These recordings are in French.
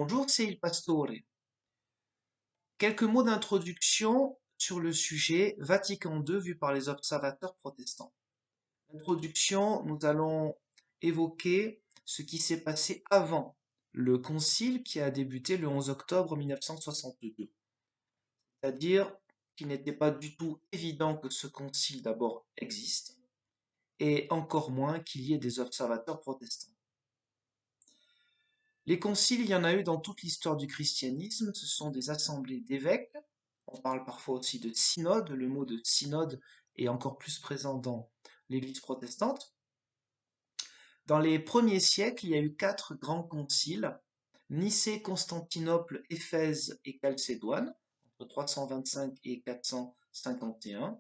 Bonjour, c'est Il Pastore. Quelques mots d'introduction sur le sujet Vatican II vu par les observateurs protestants. L'introduction, nous allons évoquer ce qui s'est passé avant le concile qui a débuté le 11 octobre 1962. C'est-à-dire qu'il n'était pas du tout évident que ce concile d'abord existe, et encore moins qu'il y ait des observateurs protestants. Les conciles, il y en a eu dans toute l'histoire du christianisme, ce sont des assemblées d'évêques. On parle parfois aussi de synode, le mot de synode est encore plus présent dans l'Église protestante. Dans les premiers siècles, il y a eu 4 grands conciles, Nicée, Constantinople, Éphèse et Chalcédoine, entre 325 et 451,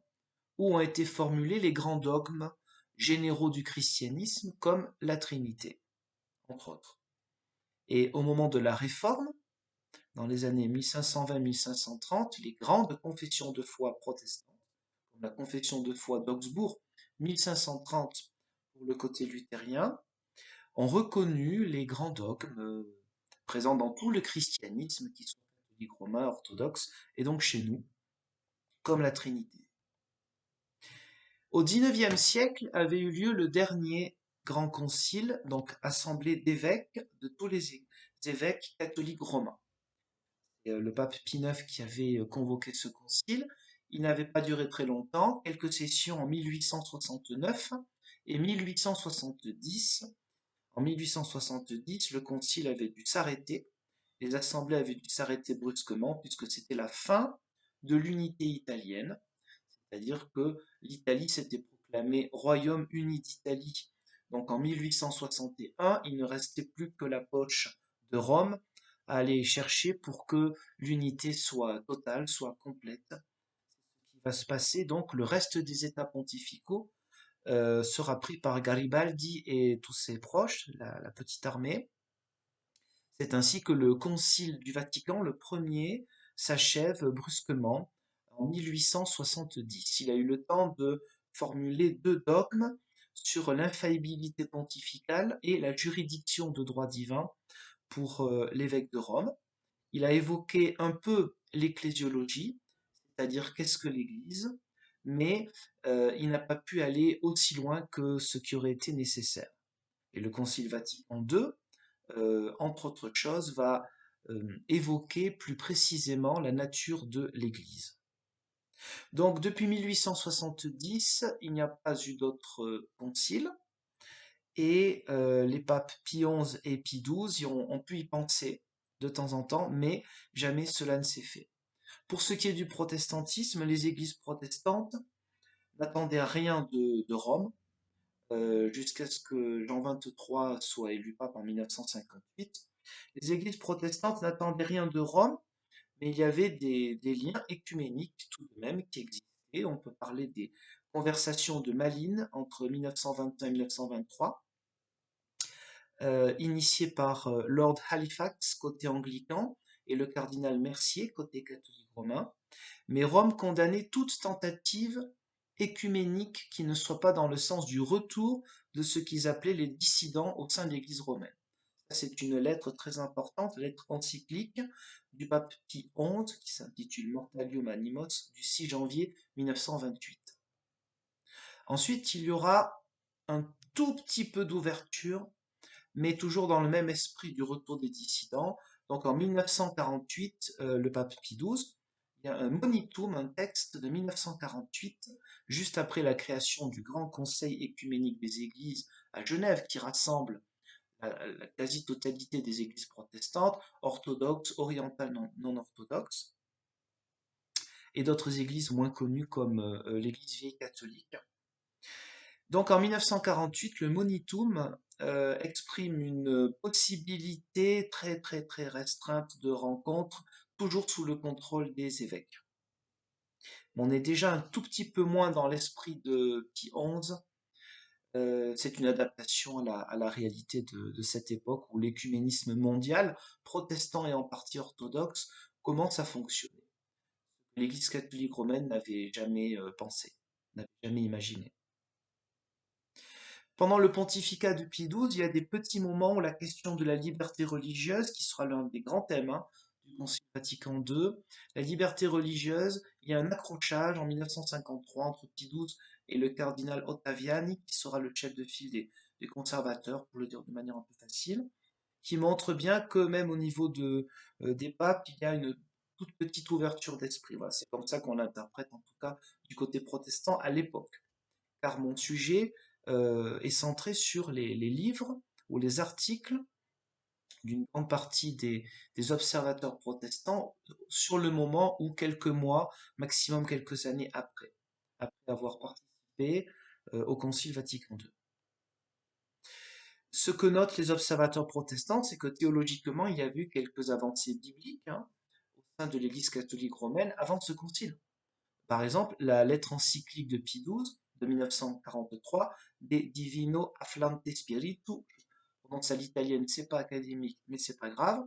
où ont été formulés les grands dogmes généraux du christianisme comme la Trinité, entre autres. Et au moment de la Réforme, dans les années 1520-1530, les grandes confessions de foi protestantes, comme la confession de foi d'Augsbourg, 1530 pour le côté luthérien, ont reconnu les grands dogmes présents dans tout le christianisme, qui sont catholiques, romains, orthodoxes, et donc chez nous, comme la Trinité. Au XIXe siècle avait eu lieu le dernier grand concile, donc assemblée d'évêques de tous les évêques catholiques romains. Le pape Pie IX qui avait convoqué ce concile. Il n'avait pas duré très longtemps, quelques sessions en 1869 et 1870. En 1870, le concile avait dû s'arrêter, les assemblées avaient dû s'arrêter brusquement puisque c'était la fin de l'unité italienne, c'est-à-dire que l'Italie s'était proclamée royaume uni d'Italie. Donc en 1861, il ne restait plus que la poche de Rome à aller chercher pour que l'unité soit totale, soit complète. Ce qui va se passer, donc le reste des États pontificaux sera pris par Garibaldi et tous ses proches, la petite armée. C'est ainsi que le concile du Vatican, le premier, s'achève brusquement en 1870. Il a eu le temps de formuler 2 dogmes sur l'infaillibilité pontificale et la juridiction de droit divin pour l'évêque de Rome. Il a évoqué un peu l'ecclésiologie, c'est-à-dire qu'est-ce que l'Église, mais il n'a pas pu aller aussi loin que ce qui aurait été nécessaire. Et le Concile Vatican II, entre autres choses, va évoquer plus précisément la nature de l'Église. Donc depuis 1870, il n'y a pas eu d'autres conciles, et les papes Pie XI et Pie XII ont pu y penser de temps en temps, mais jamais cela ne s'est fait. Pour ce qui est du protestantisme, les églises protestantes n'attendaient rien de Rome, jusqu'à ce que Jean XXIII soit élu pape en 1958. Les églises protestantes n'attendaient rien de Rome, mais il y avait des liens écuméniques tout de même qui existaient. On peut parler des conversations de Malines entre 1921 et 1923, initiées par Lord Halifax côté anglican et le cardinal Mercier côté catholique romain. Mais Rome condamnait toute tentative écuménique qui ne soit pas dans le sens du retour de ce qu'ils appelaient les dissidents au sein de l'Église romaine. C'est une lettre très importante, lettre encyclique du pape Pie XI qui s'intitule Mortalium Animos du 6 janvier 1928. Ensuite, il y aura un tout petit peu d'ouverture, mais toujours dans le même esprit du retour des dissidents. Donc en 1948, le pape Pie XII, il y a un monitum, un texte de 1948, juste après la création du Grand Conseil écuménique des Églises à Genève, qui rassemble la quasi-totalité des églises protestantes, orthodoxes, orientales, non orthodoxes, et d'autres églises moins connues comme l'église vieille catholique. Donc en 1948, le monitum exprime une possibilité très très très restreinte de rencontres, toujours sous le contrôle des évêques. On est déjà un tout petit peu moins dans l'esprit de Pie XI. C'est une adaptation à la réalité de cette époque où l'écuménisme mondial, protestant et en partie orthodoxe, commence à fonctionner. L'Église catholique romaine n'avait jamais pensé, n'avait jamais imaginé. Pendant le pontificat de Pie XII, il y a des petits moments où la question de la liberté religieuse, qui sera l'un des grands thèmes du Concile Vatican II, la liberté religieuse, il y a un accrochage en 1953 entre Pie XII et le cardinal Ottaviani, qui sera le chef de file des conservateurs, pour le dire de manière un peu facile, qui montre bien que même au niveau des papes, il y a une toute petite ouverture d'esprit. Voilà, c'est comme ça qu'on l'interprète, en tout cas du côté protestant à l'époque. Car mon sujet est centré sur les livres ou les articles d'une grande partie des observateurs protestants sur le moment ou quelques mois, maximum quelques années après avoir participé au Concile Vatican II. Ce que notent les observateurs protestants, c'est que théologiquement, il y a eu quelques avancées bibliques au sein de l'Église catholique romaine avant ce concile. Par exemple, la lettre encyclique de Pie XII de 1943, De Divino Afflante Spiritu, je prononce à l'italienne, c'est pas académique, mais c'est pas grave.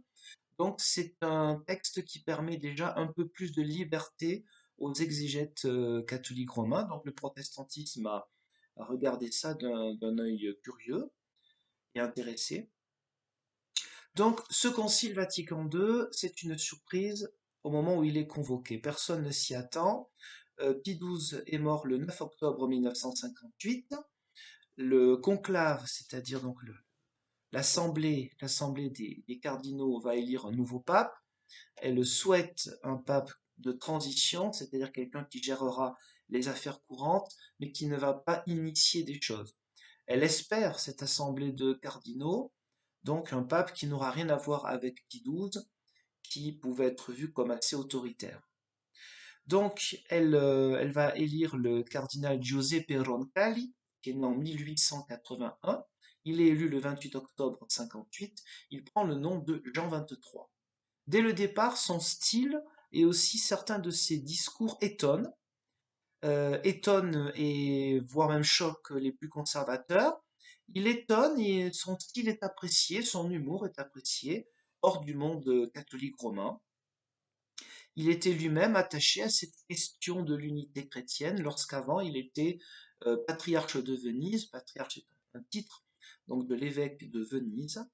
Donc c'est un texte qui permet déjà un peu plus de liberté aux exégètes catholiques romains. Donc le protestantisme a regardé ça d'un œil curieux et intéressé. Donc ce concile Vatican II, c'est une surprise au moment où il est convoqué. Personne ne s'y attend. Pie XII est mort le 9 octobre 1958. Le conclave, c'est-à-dire donc l'assemblée des cardinaux va élire un nouveau pape. Elle souhaite un pape de transition, c'est-à-dire quelqu'un qui gérera les affaires courantes, mais qui ne va pas initier des choses. Elle espère, cette assemblée de cardinaux, donc un pape qui n'aura rien à voir avec Pie XII, qui pouvait être vu comme assez autoritaire. Donc elle va élire le cardinal Giuseppe Roncalli, qui est né en 1881. Il est élu le 28 octobre 58. Il prend le nom de Jean XXIII. Dès le départ, son style et aussi certains de ses discours étonnent et voire même choquent les plus conservateurs. Il étonne et son style est apprécié, son humour est apprécié hors du monde catholique romain. Il était lui-même attaché à cette question de l'unité chrétienne lorsqu'avant il était patriarche de Venise, patriarche est un titre donc de l'évêque de Venise,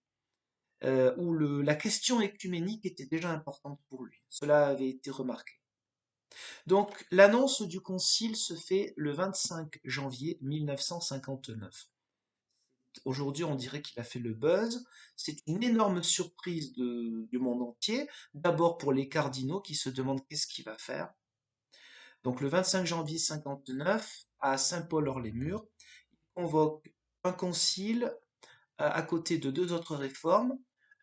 où la question écuménique était déjà importante pour lui. Cela avait été remarqué. Donc l'annonce du concile se fait le 25 janvier 1959. Aujourd'hui, on dirait qu'il a fait le buzz. C'est une énorme surprise du monde entier. D'abord pour les cardinaux qui se demandent qu'est-ce qu'il va faire. Donc le 25 janvier 59, à Saint-Paul-hors-les-Murs, il convoque un concile à côté de deux autres réformes,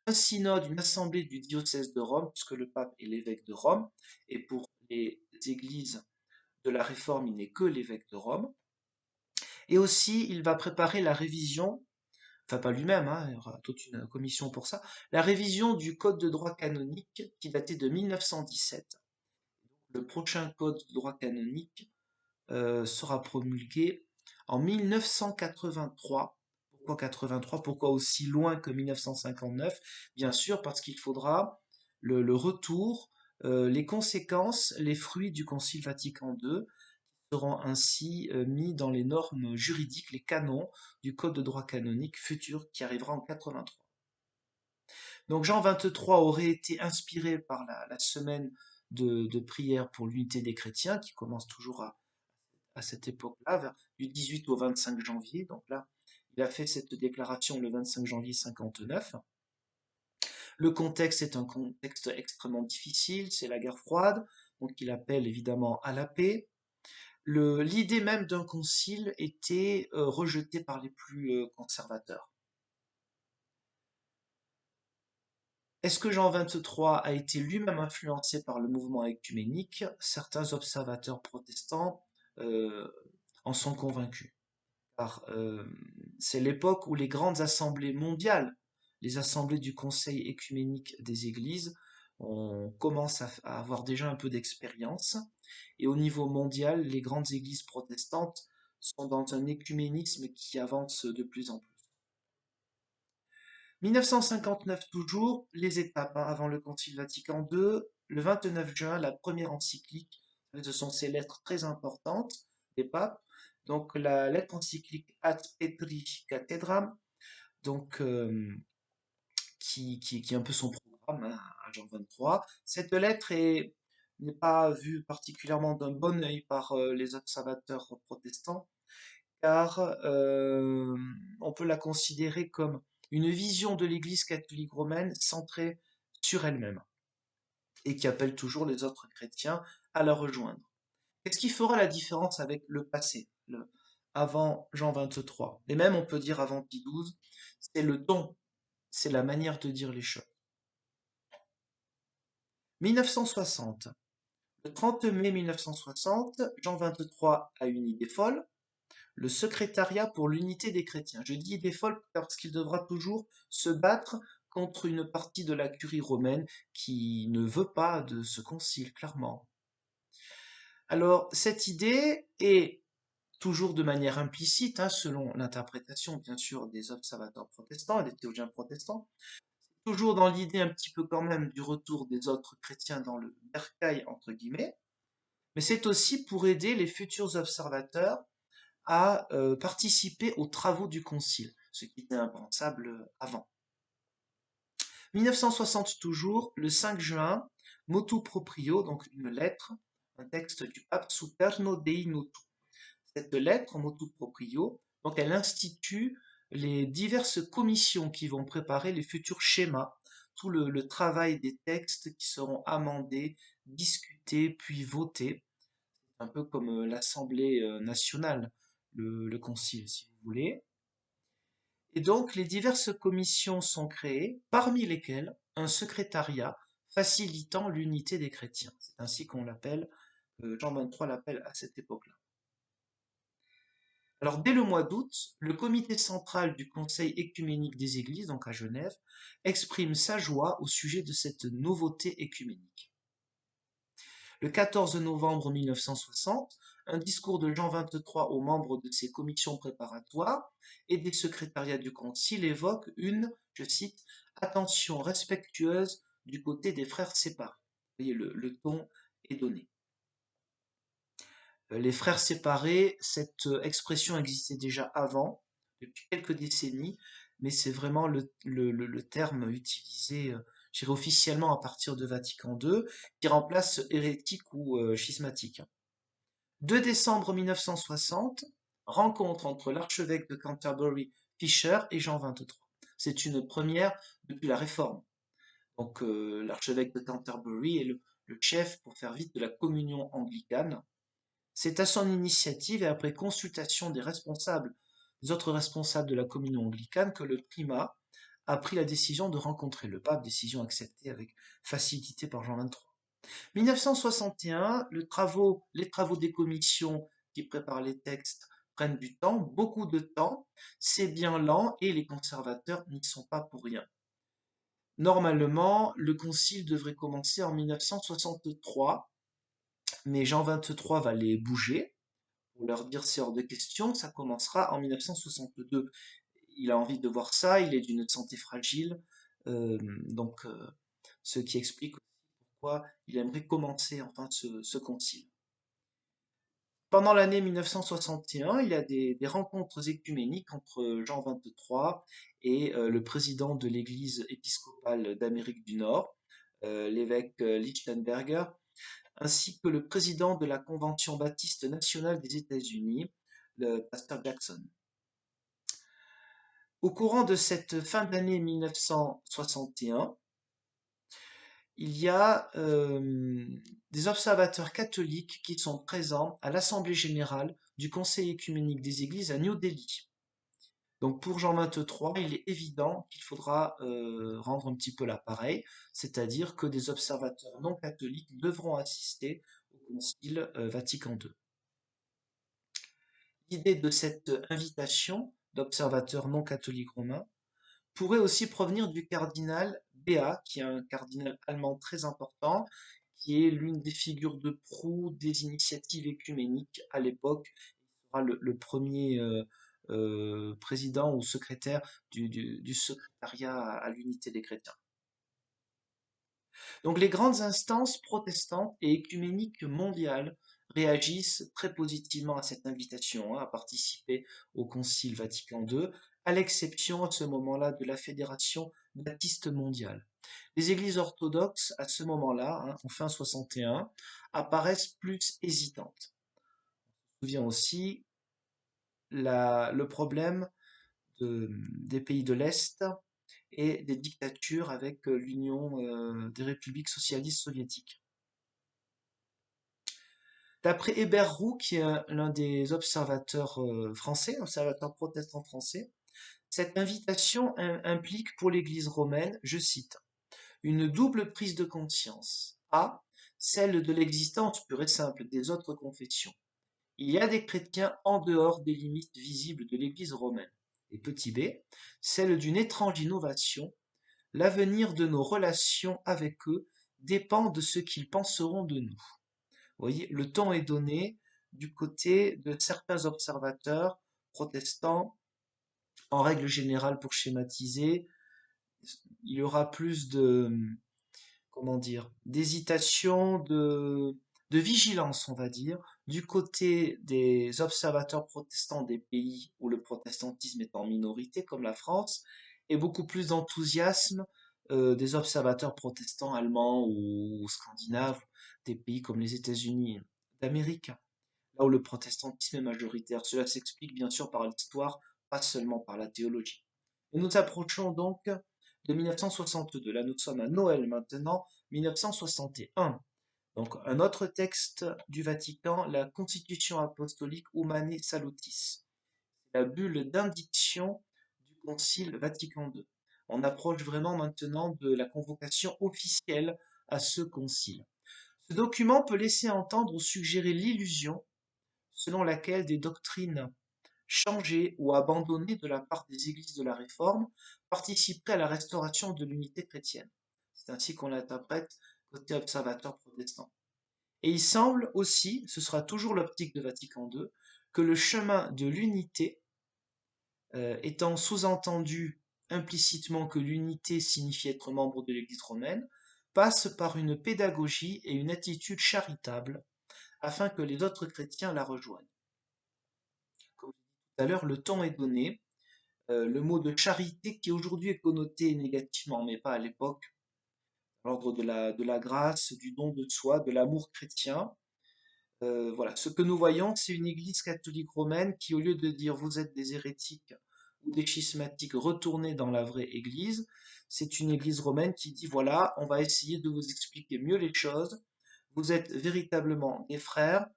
un synode, une assemblée du diocèse de Rome, puisque le pape est l'évêque de Rome, et pour les églises de la réforme, il n'est que l'évêque de Rome. Et aussi, il va préparer la révision, enfin pas lui-même, il y aura toute une commission pour ça, la révision du code de droit canonique qui datait de 1917. Le prochain code de droit canonique sera promulgué en 1983. Pourquoi 83? Pourquoi aussi loin que 1959? Bien sûr, parce qu'il faudra le retour, les conséquences, les fruits du Concile Vatican II seront ainsi mis dans les normes juridiques, les canons du Code de droit canonique futur qui arrivera en 83. Donc Jean 23 aurait été inspiré par la semaine de prière pour l'unité des chrétiens qui commence toujours à cette époque-là, du 18 au 25 janvier. Donc là, il a fait cette déclaration le 25 janvier 59. Le contexte est un contexte extrêmement difficile, c'est la guerre froide, donc il appelle évidemment à la paix. L'idée même d'un concile était rejetée par les plus conservateurs. Est-ce que Jean XXIII a été lui-même influencé par le mouvement œcuménique? Certains observateurs protestants euh, en sont convaincus. Car c'est l'époque où les grandes assemblées mondiales, les assemblées du Conseil œcuménique des Églises, on commence à avoir déjà un peu d'expérience. Et au niveau mondial, les grandes églises protestantes sont dans un œcuménisme qui avance de plus en plus. 1959 toujours, les étapes avant le Concile Vatican II, le 29 juin, la première encyclique, ce sont ces lettres très importantes des papes, donc la lettre encyclique Ad Petri Cathedram, donc qui est un peu son programme, hein, à Jean 23. Cette lettre n'est pas vue particulièrement d'un bon œil par les observateurs protestants, car on peut la considérer comme une vision de l'Église catholique romaine centrée sur elle-même et qui appelle toujours les autres chrétiens à la rejoindre. Qu'est-ce qui fera la différence avec le passé, avant Jean 23, et même on peut dire avant Pie XII? C'est le ton, c'est la manière de dire les choses. 1960. Le 30 mai 1960, Jean 23 a une idée folle, le secrétariat pour l'unité des chrétiens. Je dis idée folle parce qu'il devra toujours se battre contre une partie de la curie romaine qui ne veut pas de ce concile, clairement. Alors, cette idée est toujours de manière implicite, hein, selon l'interprétation bien sûr des observateurs protestants et des théologiens protestants, toujours dans l'idée un petit peu quand même du retour des autres chrétiens dans le bercail entre guillemets, mais c'est aussi pour aider les futurs observateurs à participer aux travaux du concile, ce qui était impensable avant. 1960 toujours, le 5 juin, motu proprio, donc une lettre, un texte du pape Superno Dei Notu. Cette lettre, motu proprio, donc elle institue les diverses commissions qui vont préparer les futurs schémas, tout le travail des textes qui seront amendés, discutés, puis votés, un peu comme l'Assemblée nationale, le concile, si vous voulez. Et donc, les diverses commissions sont créées, parmi lesquelles un secrétariat facilitant l'unité des chrétiens. C'est ainsi qu'on l'appelle, Jean 23 l'appelle à cette époque-là. Alors, dès le mois d'août, le comité central du Conseil œcuménique des Églises, donc à Genève, exprime sa joie au sujet de cette nouveauté œcuménique. Le 14 novembre 1960, un discours de Jean 23 aux membres de ses commissions préparatoires et des secrétariats du Concile évoque une, je cite, attention respectueuse du côté des frères séparés. Vous voyez, le ton est donné. Les frères séparés, cette expression existait déjà avant, depuis quelques décennies, mais c'est vraiment le terme utilisé, je dirais officiellement à partir de Vatican II, qui remplace hérétique ou schismatique. 2 décembre 1960, rencontre entre l'archevêque de Canterbury Fisher et Jean 23. C'est une première depuis la Réforme. Donc l'archevêque de Canterbury est le chef, pour faire vite, de la communion anglicane. C'est à son initiative et après consultation des autres responsables de la communion anglicane, que le primat a pris la décision de rencontrer le pape, décision acceptée avec facilité par Jean 23. 1961, les travaux des commissions qui préparent les textes prennent du temps, beaucoup de temps, c'est bien lent et les conservateurs n'y sont pas pour rien. Normalement, le concile devrait commencer en 1963, mais Jean 23 va les bouger pour leur dire c'est hors de question, ça commencera en 1962. Il a envie de voir ça, il est d'une santé fragile, donc ce qui explique pourquoi il aimerait commencer enfin ce concile. Pendant l'année 1961, il y a des rencontres œcuméniques entre Jean 23 et le président de l'Église épiscopale d'Amérique du Nord, l'évêque Lichtenberger, ainsi que le président de la Convention baptiste nationale des États-Unis, le pasteur Jackson. Au courant de cette fin d'année 1961, il y a des observateurs catholiques qui sont présents à l'Assemblée générale du Conseil œcuménique des Églises à New Delhi. Donc pour Jean 23, il est évident qu'il faudra rendre un petit peu l'appareil, c'est-à-dire que des observateurs non catholiques devront assister au Concile Vatican II. L'idée de cette invitation d'observateurs non catholiques romains pourrait aussi provenir du cardinal Béat, qui est un cardinal allemand très important, qui est l'une des figures de proue des initiatives œcuméniques à l'époque. Il sera le premier président ou secrétaire du secrétariat à l'unité des chrétiens. Donc les grandes instances protestantes et œcuméniques mondiales réagissent très positivement à cette invitation, à participer au Concile Vatican II, à l'exception à ce moment-là de la Fédération baptiste mondiale. Les églises orthodoxes, à ce moment-là, en fin 61, apparaissent plus hésitantes. On se souvient aussi le problème des pays de l'Est et des dictatures avec l'Union des républiques socialistes soviétiques. D'après Hébert Roux, qui est l'un des observateurs français, observateurs protestants français, cette invitation implique pour l'Église romaine, je cite, une double prise de conscience. A. Celle de l'existence pure et simple des autres confessions. Il y a des chrétiens en dehors des limites visibles de l'Église romaine. Et petit b. Celle d'une étrange innovation. L'avenir de nos relations avec eux dépend de ce qu'ils penseront de nous. Vous voyez, le ton est donné du côté de certains observateurs protestants. En règle générale, pour schématiser, il y aura plus de, comment dire, d'hésitation, de vigilance, on va dire, du côté des observateurs protestants des pays où le protestantisme est en minorité, comme la France, et beaucoup plus d'enthousiasme des observateurs protestants allemands ou scandinaves, des pays comme les États-Unis d'Amérique, là où le protestantisme est majoritaire. Cela s'explique bien sûr par l'histoire, pas seulement par la théologie. Et nous approchons donc de 1962. Là, nous sommes à Noël maintenant, 1961. Donc, un autre texte du Vatican, la Constitution apostolique Humanae Salutis, la bulle d'indiction du Concile Vatican II. On approche vraiment maintenant de la convocation officielle à ce concile. Ce document peut laisser entendre ou suggérer l'illusion selon laquelle des doctrines changées ou abandonnées de la part des églises de la Réforme participeraient à la restauration de l'unité chrétienne. C'est ainsi qu'on l'interprète côté observateur protestant. Et il semble aussi, ce sera toujours l'optique de Vatican II, que le chemin de l'unité, étant sous-entendu implicitement que l'unité signifie être membre de l'Église romaine, passe par une pédagogie et une attitude charitable afin que les autres chrétiens la rejoignent. Comme je disais tout à l'heure, le ton est donné. Le mot de charité qui aujourd'hui est connoté négativement, mais pas à l'époque, l'ordre de la grâce, du don de soi, de l'amour chrétien. Voilà, ce que nous voyons, c'est une église catholique romaine qui, au lieu de dire vous êtes des hérétiques ou des schismatiques, retournez dans la vraie église, c'est une église romaine qui dit voilà, on va essayer de vous expliquer mieux les choses, vous êtes véritablement des frères,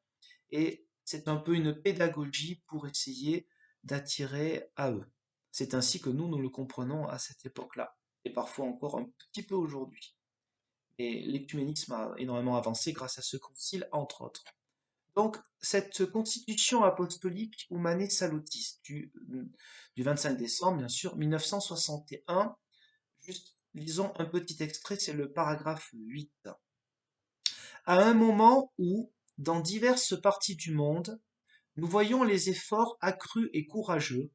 et c'est un peu une pédagogie pour essayer d'attirer à eux. C'est ainsi que nous le comprenons à cette époque-là, et parfois encore un petit peu aujourd'hui. Et l'écuménisme a énormément avancé grâce à ce concile, entre autres. Donc, cette constitution apostolique Humanae Salutis du 25 décembre, bien sûr, 1961, juste lisons un petit extrait, c'est le paragraphe 8. À un moment où, dans diverses parties du monde, nous voyons les efforts accrus et courageux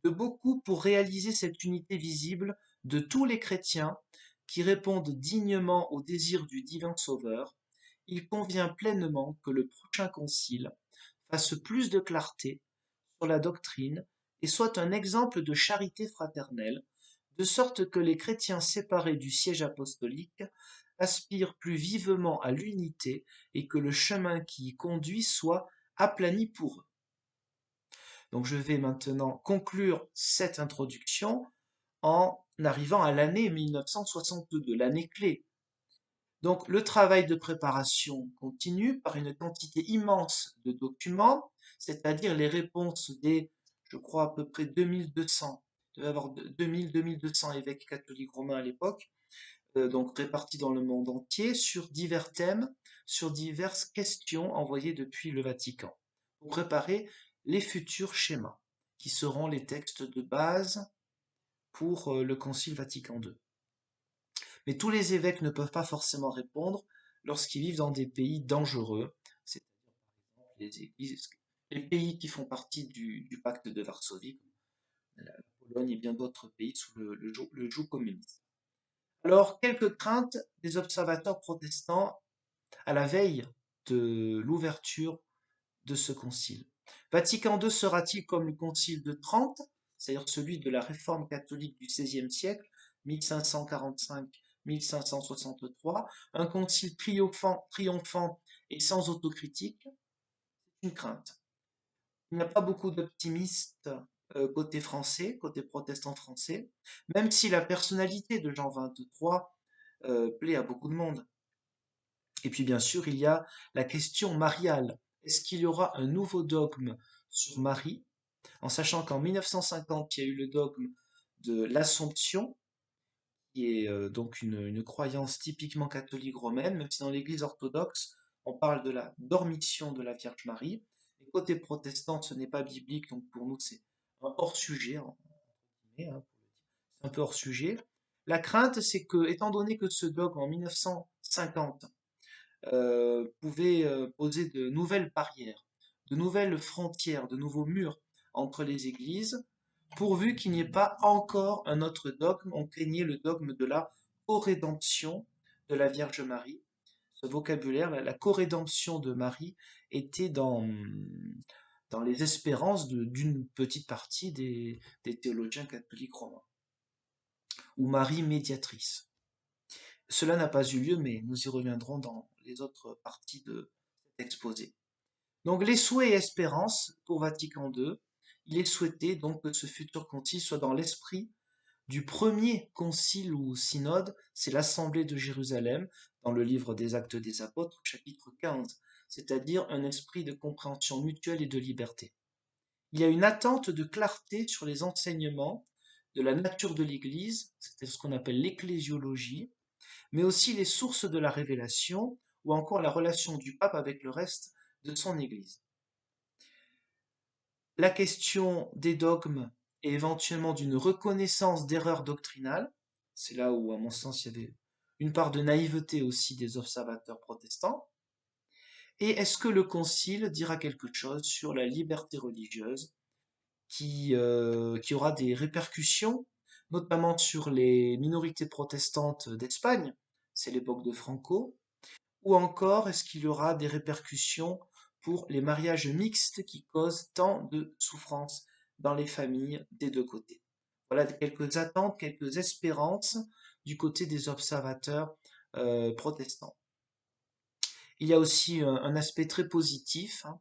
de beaucoup pour réaliser cette unité visible de tous les chrétiens qui répondent dignement au désir du divin Sauveur, il convient pleinement que le prochain concile fasse plus de clarté sur la doctrine et soit un exemple de charité fraternelle, de sorte que les chrétiens séparés du siège apostolique aspirent plus vivement à l'unité et que le chemin qui y conduit soit aplani pour eux. Donc je vais maintenant conclure cette introduction en arrivant à l'année 1962, l'année clé. Donc le travail de préparation continue par une quantité immense de documents, c'est-à-dire les réponses des, je crois, à peu près 2200, il devait y avoir 2000-2200 évêques catholiques romains à l'époque, donc répartis dans le monde entier, sur divers thèmes, sur diverses questions envoyées depuis le Vatican, pour préparer les futurs schémas, qui seront les textes de base pour le Concile Vatican II. Mais tous les évêques ne peuvent pas forcément répondre lorsqu'ils vivent dans des pays dangereux, c'est-à-dire par exemple les pays qui font partie du pacte de Varsovie, comme la Pologne et bien d'autres pays sous le joug communiste. Alors, quelques craintes des observateurs protestants à la veille de l'ouverture de ce concile. Vatican II sera-t-il comme le concile de Trente, c'est-à-dire celui de la réforme catholique du XVIe siècle, 1545-1563, un concile triomphant et sans autocritique? C'est une crainte. Il n'y a pas beaucoup d'optimistes côté français, côté protestant français, même si la personnalité de Jean XXIII plaît à beaucoup de monde. Et puis bien sûr, il y a la question mariale. Est-ce qu'il y aura un nouveau dogme sur Marie, en sachant qu'en 1950, il y a eu le dogme de l'Assomption, qui est donc une croyance typiquement catholique romaine, même si dans l'Église orthodoxe, on parle de la dormition de la Vierge Marie. Et côté protestant, ce n'est pas biblique, donc pour nous, c'est un hors-sujet, c'est un peu hors sujet. La crainte, c'est que, étant donné que ce dogme en 1950 pouvait poser de nouvelles barrières, de nouvelles frontières, de nouveaux murs entre les églises, pourvu qu'il n'y ait pas encore un autre dogme. On craignait le dogme de la corédemption de la Vierge Marie. Ce vocabulaire, la corédemption de Marie, était dans les espérances d'une petite partie des théologiens catholiques romains, ou Marie médiatrice. Cela n'a pas eu lieu, mais nous y reviendrons dans les autres parties de cet exposé. Donc les souhaits et espérances pour Vatican II, il est souhaité donc que ce futur concile soit dans l'esprit du premier concile ou synode, c'est l'Assemblée de Jérusalem, dans le livre des Actes des Apôtres, chapitre 15, c'est-à-dire un esprit de compréhension mutuelle et de liberté. Il y a une attente de clarté sur les enseignements de la nature de l'Église, c'est ce qu'on appelle l'ecclésiologie, mais aussi les sources de la révélation, ou encore la relation du pape avec le reste de son Église. La question des dogmes et éventuellement d'une reconnaissance d'erreurs doctrinales, c'est là où, à mon sens, il y avait une part de naïveté aussi des observateurs protestants. Et est-ce que le Concile dira quelque chose sur la liberté religieuse qui aura des répercussions, notamment sur les minorités protestantes d'Espagne, c'est l'époque de Franco, ou encore est-ce qu'il y aura des répercussions pour les mariages mixtes qui causent tant de souffrances dans les familles des deux côtés? Voilà quelques attentes, quelques espérances du côté des observateurs protestants. Il y a aussi un aspect très positif, hein.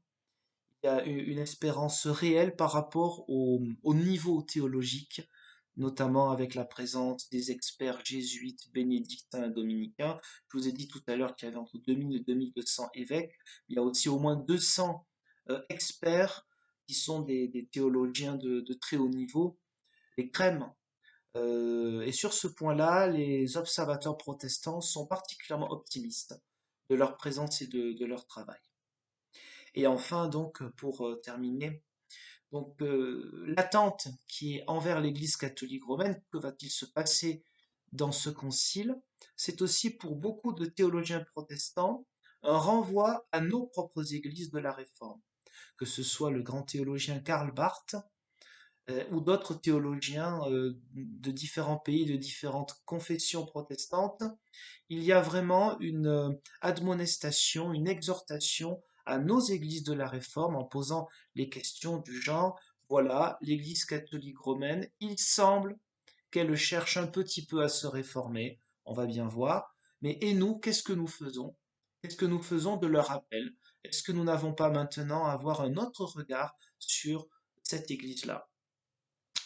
Il y a une espérance réelle par rapport au niveau théologique, notamment avec la présence des experts jésuites, bénédictins et dominicains. Je vous ai dit tout à l'heure qu'il y avait entre 2000 et 2200 évêques. Il y a aussi au moins 200 experts qui sont des théologiens de très haut niveau, les crèmes. Et sur ce point-là, les observateurs protestants sont particulièrement optimistes de leur présence et de leur travail. Et enfin, donc, pour terminer, donc l'attente qui est envers l'Église catholique romaine, que va-t-il se passer dans ce concile? C'est aussi pour beaucoup de théologiens protestants un renvoi à nos propres églises de la Réforme, que ce soit le grand théologien Karl Barth ou d'autres théologiens de différents pays, de différentes confessions protestantes. Il y a vraiment une admonestation, une exhortation à nos églises de la Réforme en posant les questions du genre, voilà, l'Église catholique romaine, il semble qu'elle cherche un petit peu à se réformer, on va bien voir, mais et nous, qu'est-ce que nous faisons? Qu'est-ce que nous faisons de leur appel? Est-ce que nous n'avons pas maintenant à avoir un autre regard sur cette Église-là?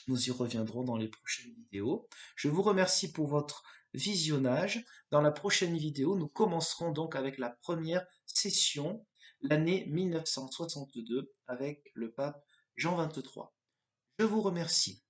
Nous y reviendrons dans les prochaines vidéos. Je vous remercie pour votre visionnage. Dans la prochaine vidéo, nous commencerons donc avec la première session, l'année 1962, avec le pape Jean XXIII. Je vous remercie.